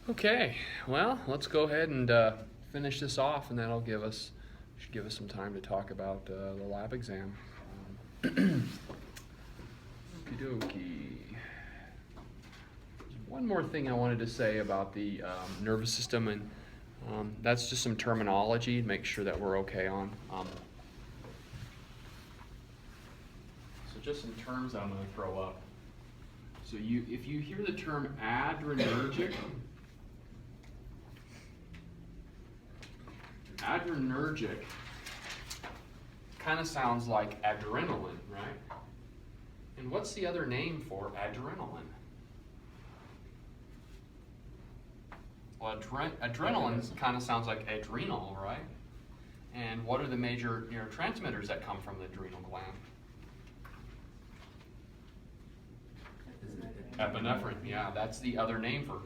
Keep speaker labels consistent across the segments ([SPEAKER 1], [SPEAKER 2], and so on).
[SPEAKER 1] Okay, well, let's go ahead and finish this off, and that'll should give us some time to talk about the lab exam. Okie dokie. One more thing I wanted to say about the nervous system, and that's just some terminology to make sure that we're okay on. So just some terms I'm going to throw up. So if you hear the term adrenergic, adrenergic kind of sounds like adrenaline, right? And what's the other name for adrenaline? Well, adrenaline kind of sounds like adrenal, right? And what are the major neurotransmitters that come from the adrenal gland? Epinephrine, yeah, that's the other name for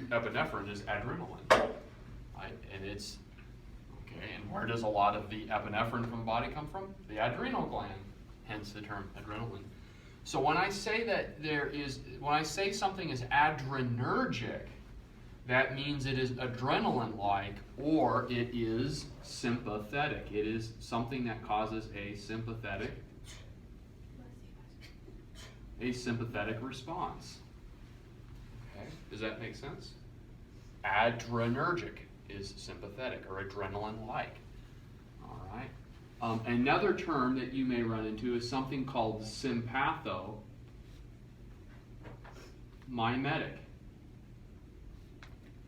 [SPEAKER 1] epinephrine is adrenaline, right? And it's okay. And where does a lot of the epinephrine from the body come from? The adrenal gland, hence the term adrenaline. So when I say when I say something is adrenergic, that means it is adrenaline-like, or it is sympathetic. It is something that causes a sympathetic response. Okay, does that make sense? Adrenergic is sympathetic or adrenaline-like. All right. Another term that you may run into is something called sympathomimetic.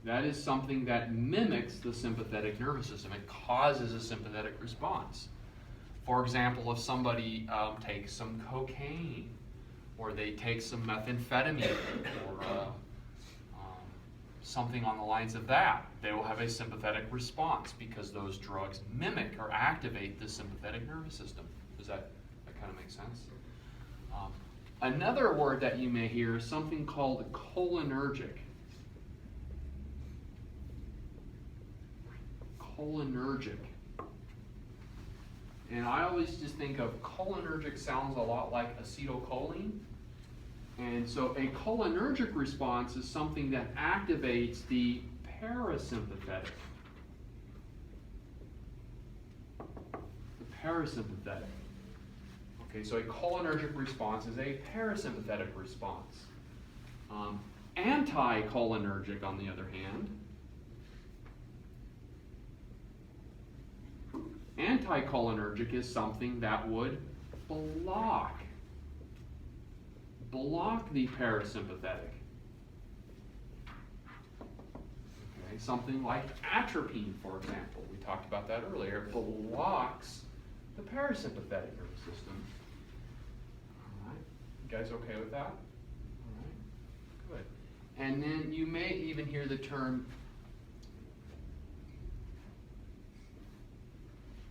[SPEAKER 1] That is something that mimics the sympathetic nervous system. It causes a sympathetic response. For example, if somebody takes some cocaine, or they take some methamphetamine, or something on the lines of that, they will have a sympathetic response because those drugs mimic or activate the sympathetic nervous system. Does that kind of make sense? Another word that you may hear is something called cholinergic. Cholinergic. And I always just think of cholinergic sounds a lot like acetylcholine. And so a cholinergic response is something that activates the parasympathetic. Okay, so a cholinergic response is a parasympathetic response. Anticholinergic, on the other hand, anticholinergic is something that would block the parasympathetic. Okay, something like atropine, for example. We talked about that earlier. It blocks the parasympathetic nervous system. All right, you guys okay with that? All right, good. And then you may even hear the term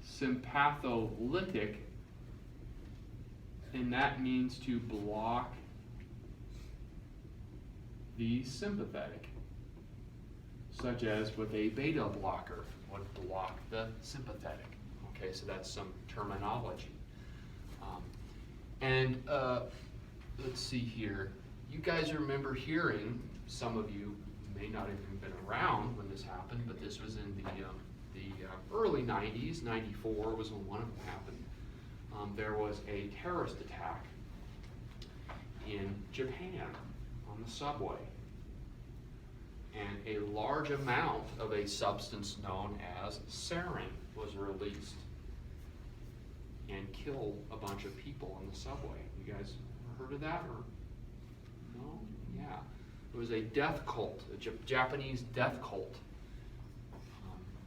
[SPEAKER 1] sympatholytic, and that means to block the sympathetic, such as with a beta blocker would block the sympathetic. Okay, so that's some terminology. Let's see here. You guys remember hearing, some of you may not have even been around when this happened, but this was in the early 90s, 94 was when one of them happened. There was a terrorist attack in Japan on the subway. And a large amount of a substance known as sarin was released and killed a bunch of people on the subway. You guys ever heard of that? Or no? Yeah. It was a death cult, a Japanese death cult.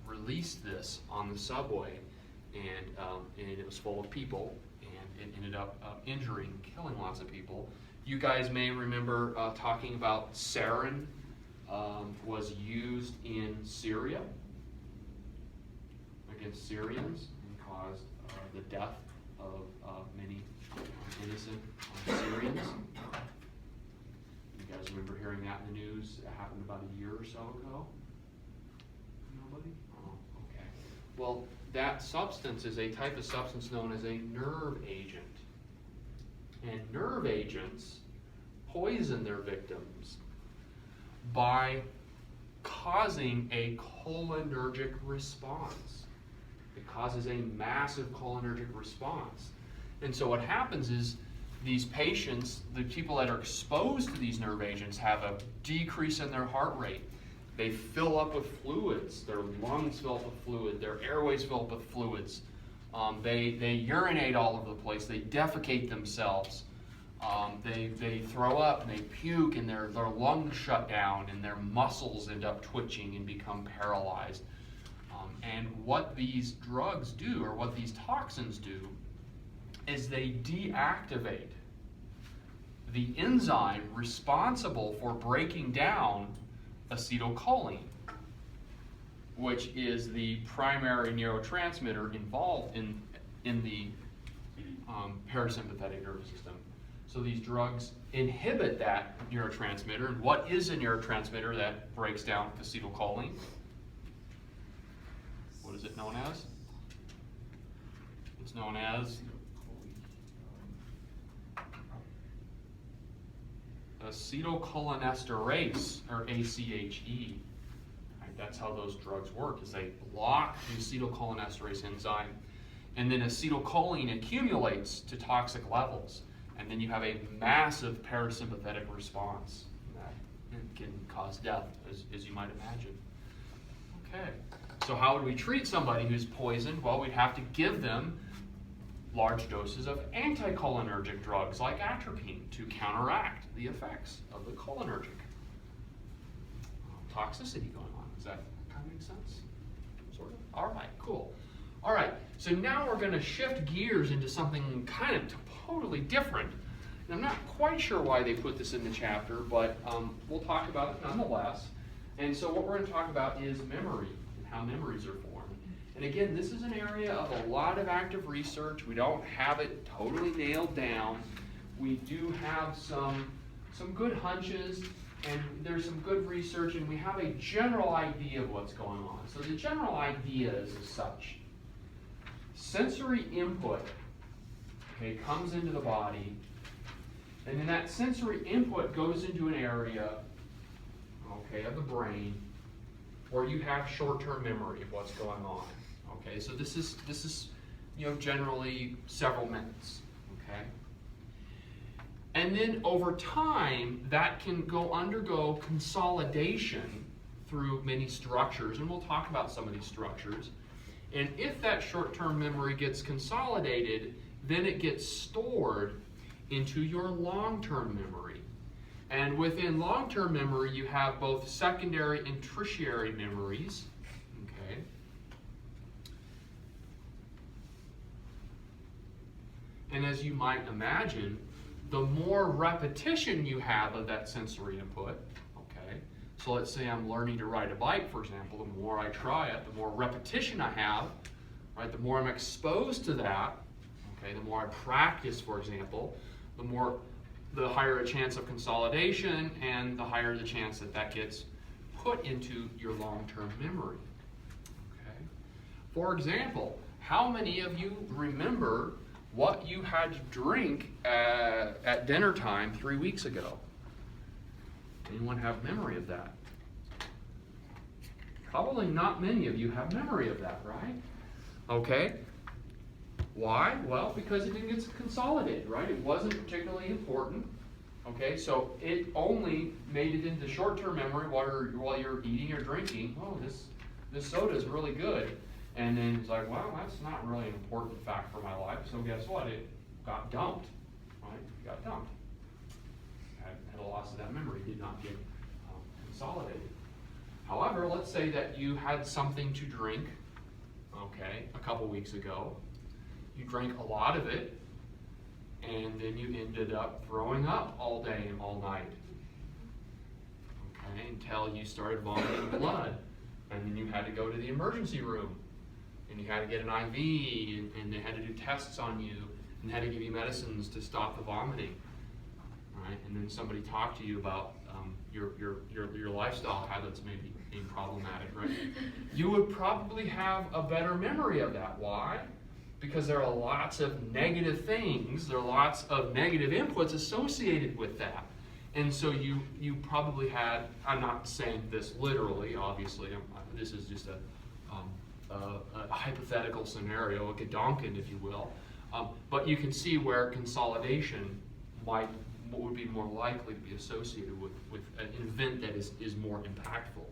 [SPEAKER 1] Released this on the subway, and it was full of people, and it ended up injuring, killing lots of people. You guys may remember talking about sarin was used in Syria against Syrians and caused the death of many innocent Syrians. You guys remember hearing that in the news? It happened about a year or so ago. Nobody? Oh, okay. Well, that substance is a type of substance known as a nerve agent. And nerve agents poison their victims by causing a cholinergic response. It causes a massive cholinergic response. And so what happens is these patients, the people that are exposed to these nerve agents, have a decrease in their heart rate. They fill up with fluids. Their lungs fill up with fluid. Their airways fill up with fluids. They urinate all over the place. They defecate themselves. They throw up and they puke, and their lungs shut down, and their muscles end up twitching and become paralyzed. And what these drugs do, or what these toxins do, is they deactivate the enzyme responsible for breaking down acetylcholine, which is the primary neurotransmitter involved in the parasympathetic nervous system. So these drugs inhibit that neurotransmitter. And what is a neurotransmitter that breaks down acetylcholine? What is it known as? It's known as acetylcholinesterase, or ACHE. Right, that's how those drugs work, is they block the acetylcholinesterase enzyme, and then acetylcholine accumulates to toxic levels, and then you have a massive parasympathetic response that can cause death, as you might imagine. Okay, so how would we treat somebody who's poisoned? Well, we'd have to give them large doses of anticholinergic drugs like atropine to counteract the effects of the cholinergic toxicity going on. Does that kind of make sense? Sort of? All right, cool. All right, so now we're going to shift gears into something kind of totally different. And I'm not quite sure why they put this in the chapter, but we'll talk about it nonetheless. And so what we're going to talk about is memory and how memories are formed. And again, this is an area of a lot of active research. We don't have it totally nailed down. We do have some good hunches, and there's some good research, and we have a general idea of what's going on. So the general idea is as such. Sensory input, okay, comes into the body, and then that sensory input goes into an area, okay, of the brain where you have short-term memory of what's going on. Okay, so this is generally several minutes. Okay, and then over time that can undergo consolidation through many structures, and we'll talk about some of these structures. And if that short-term memory gets consolidated, then it gets stored into your long-term memory. And within long-term memory, you have both secondary and tertiary memories. Okay. And as you might imagine, the more repetition you have of that sensory input, okay, so let's say I'm learning to ride a bike, for example, the more I try it, the more repetition I have, right, the more I'm exposed to that, okay, the more I practice, for example, the higher a chance of consolidation, and the higher the chance that that gets put into your long-term memory. Okay. For example, how many of you remember what you had to drink at dinner time 3 weeks ago? Anyone have memory of that? Probably not many of you have memory of that, right? Okay. Why? Well, because it didn't get consolidated, right? It wasn't particularly important. Okay, so it only made it into short-term memory while you're eating or drinking. Oh, this soda is really good. And then it's like, well, that's not really an important fact for my life. So guess what? It got dumped, right? It got dumped. Had a loss of that memory. Did not get consolidated. However, let's say that you had something to drink, okay, a couple weeks ago. You drank a lot of it, and then you ended up throwing up all day and all night, okay, until you started vomiting blood, and then you had to go to the emergency room, and you had to get an IV, and they had to do tests on you, and they had to give you medicines to stop the vomiting, right? And then somebody talked to you about your lifestyle habits maybe being problematic, right? You would probably have a better memory of that. Why? Because there are lots of negative things, there are lots of negative inputs associated with that. And so you probably had, I'm not saying this literally, obviously, this is just a hypothetical scenario, a Gedonken, if you will. But you can see where consolidation would be more likely to be associated with an event that is more impactful.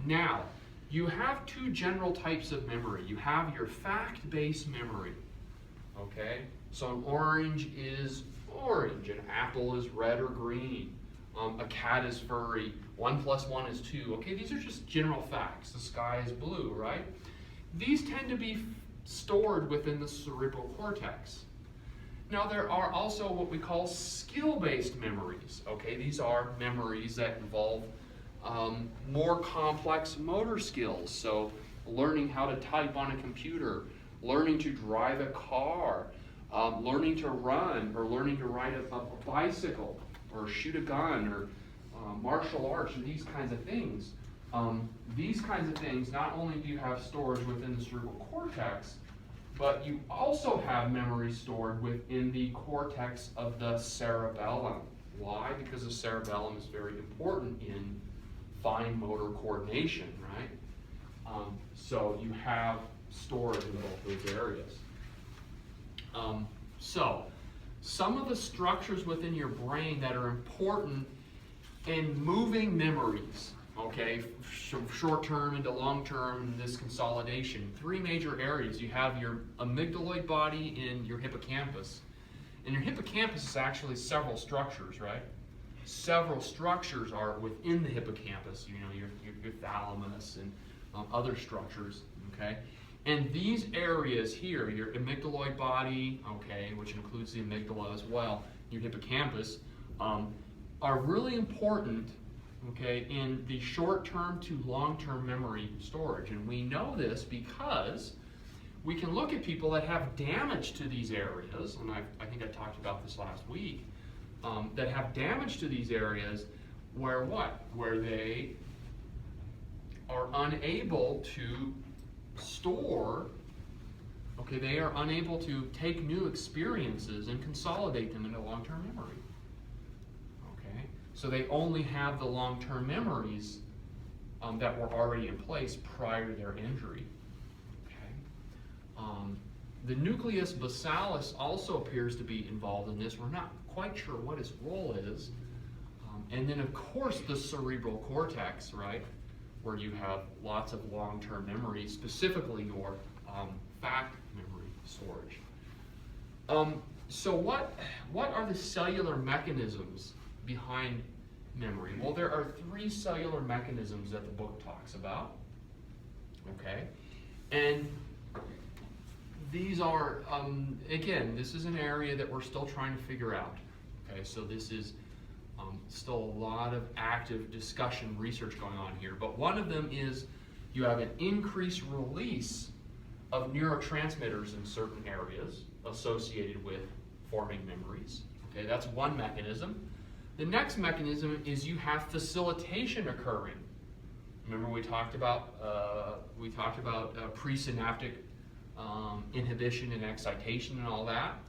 [SPEAKER 1] Now, you have two general types of memory. You have your fact-based memory, okay? So an orange is orange, an apple is red or green, a cat is furry, 1 + 1 is 2. Okay, these are just general facts. The sky is blue, right? These tend to be stored within the cerebral cortex. Now there are also what we call skill-based memories. Okay, these are memories that involve more complex motor skills. So learning how to type on a computer, learning to drive a car, learning to run, or learning to ride a bicycle, or shoot a gun, or martial arts, and these kinds of things. These kinds of things, not only do you have storage within the cerebral cortex, but you also have memory stored within the cortex of the cerebellum. Why? Because the cerebellum is very important in fine motor coordination, right? So you have storage in both those areas. So some of the structures within your brain that are important in moving memories, okay, from short-term into long-term, this consolidation. 3 major areas. You have your amygdaloid body and your hippocampus. And your hippocampus is actually several structures, right? Several structures are within the hippocampus, you know, your thalamus and other structures, okay? And these areas here, your amygdaloid body, okay, which includes the amygdala as well, your hippocampus, are really important, okay, in the short-term to long-term memory storage. And we know this because we can look at people that have damage to these areas, and I think I talked about this last week, that have damage to these areas where what? Where they are unable to store, okay, they are unable to take new experiences and consolidate them into long-term memory. Okay, so they only have the long-term memories that were already in place prior to their injury. Okay, the nucleus basalis also appears to be involved in this. We're not quite sure what its role is. And then, of course, the cerebral cortex, right, where you have lots of long-term memory, specifically your fact memory storage. So what are the cellular mechanisms behind memory? Well, there are 3 cellular mechanisms that the book talks about. Okay, and these are, again, this is an area that we're still trying to figure out. Okay, so this is still a lot of active discussion, research going on here. But one of them is you have an increased release of neurotransmitters in certain areas associated with forming memories. Okay, that's one mechanism. The next mechanism is you have facilitation occurring. Remember we talked about presynaptic inhibition and excitation and all that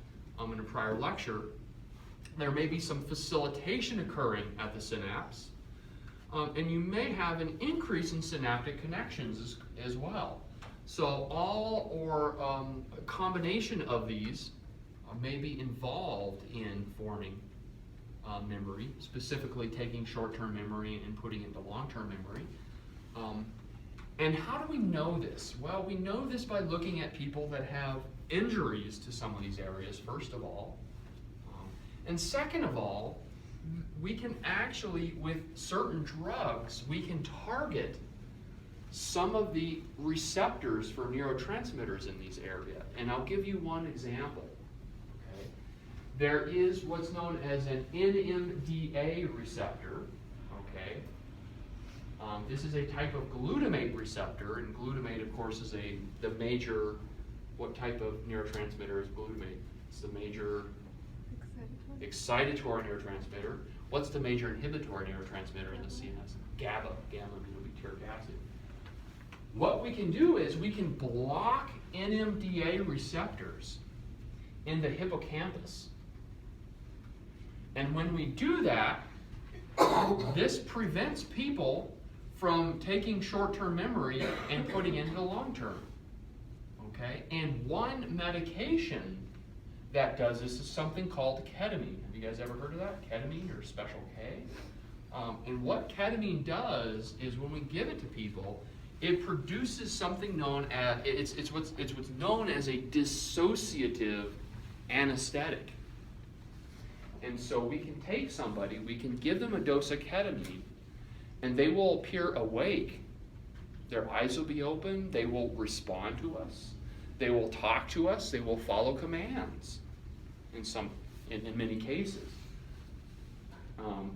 [SPEAKER 1] in a prior lecture. There may be some facilitation occurring at the synapse, and you may have an increase in synaptic connections as well. So all or a combination of these may be involved in forming memory, specifically taking short-term memory and putting it into long-term memory. And how do we know this? Well, we know this by looking at people that have injuries to some of these areas, first of all. And second of all, we can actually, with certain drugs, we can target some of the receptors for neurotransmitters in these areas. And I'll give you one example. Okay? There is what's known as an NMDA receptor. Okay? This is a type of glutamate receptor, and glutamate, of course, is the major. What type of neurotransmitter is glutamate? It's the major excitatory neurotransmitter. What's the major inhibitory neurotransmitter in the CNS? GABA, gamma-aminobutyric acid. What we can do is we can block NMDA receptors in the hippocampus. And when we do that, this prevents people from taking short-term memory and putting it into long-term. Okay? And one medication that does this is something called ketamine. Have you guys ever heard of that? Ketamine or Special K? And what ketamine does is when we give it to people, it produces something known as, it's what's known as a dissociative anesthetic. And so we can take somebody, we can give them a dose of ketamine, and they will appear awake. Their eyes will be open, they will respond to us, they will talk to us, they will follow commands in many cases.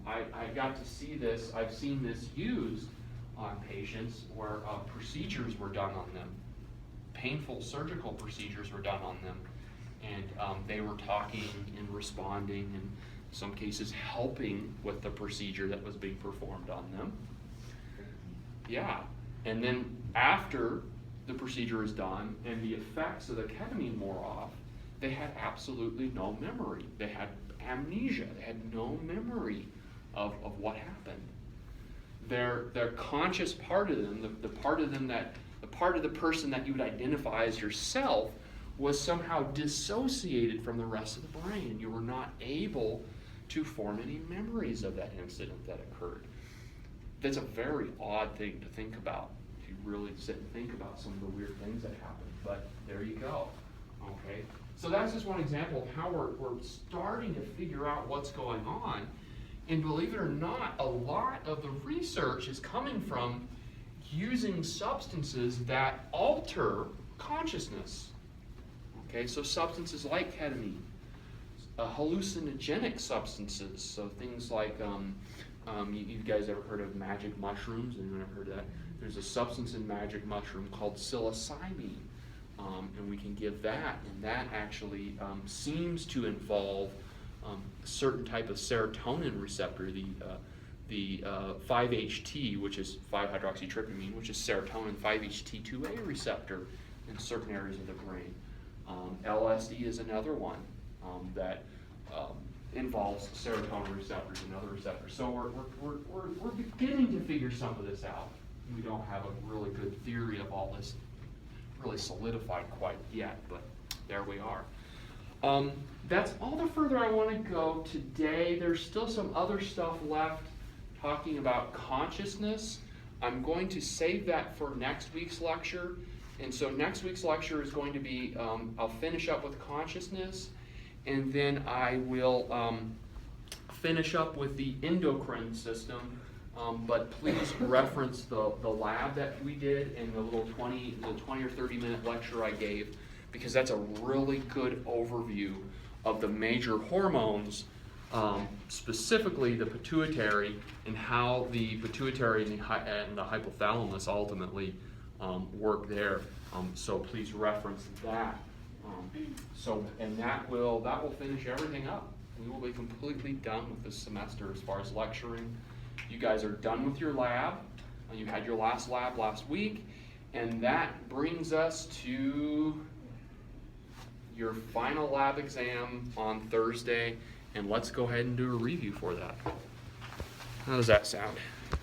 [SPEAKER 1] I got to see this, I've seen this used on patients where procedures were done on them. Painful surgical procedures were done on them. And they were talking and responding, and in some cases helping with the procedure that was being performed on them. Yeah, and then after the procedure is done and the effects of the ketamine wore off, they had absolutely no memory. They had amnesia. They had no memory of what happened. Their conscious part of them, the part of them that, the part of the person that you would identify as yourself, was somehow dissociated from the rest of the brain. You were not able to form any memories of that incident that occurred. That's a very odd thing to think about, if you really sit and think about some of the weird things that happened. But there you go. Okay? So that's just one example of how we're starting to figure out what's going on. And believe it or not, a lot of the research is coming from using substances that alter consciousness. Okay, so substances like ketamine, hallucinogenic substances, so things like, you guys ever heard of magic mushrooms? Anyone ever heard of that? There's a substance in magic mushroom called psilocybin, and we can give that, and that actually seems to involve a certain type of serotonin receptor, the 5-HT, which is 5-hydroxytryptamine, which is serotonin 5-HT2A receptor in certain areas of the brain. LSD is another one that involves serotonin receptors and other receptors. So we're beginning to figure some of this out. We don't have a really good theory of all this really solidified quite yet, but there we are. That's all the further I want to go today. There's still some other stuff left talking about consciousness. I'm going to save that for next week's lecture. And so next week's lecture is going to be, I'll finish up with consciousness, and then I will finish up with the endocrine system. But please reference the lab that we did and the little 20 or 30 minute lecture I gave, because that's a really good overview of the major hormones, specifically the pituitary, and how the pituitary and the hypothalamus ultimately work there. So please reference that. And that will finish everything up. We will be completely done with this semester as far as lecturing. You guys are done with your lab. You had your last lab last week, and that brings us to your final lab exam on Thursday, and let's go ahead and do a review for that. How does that sound?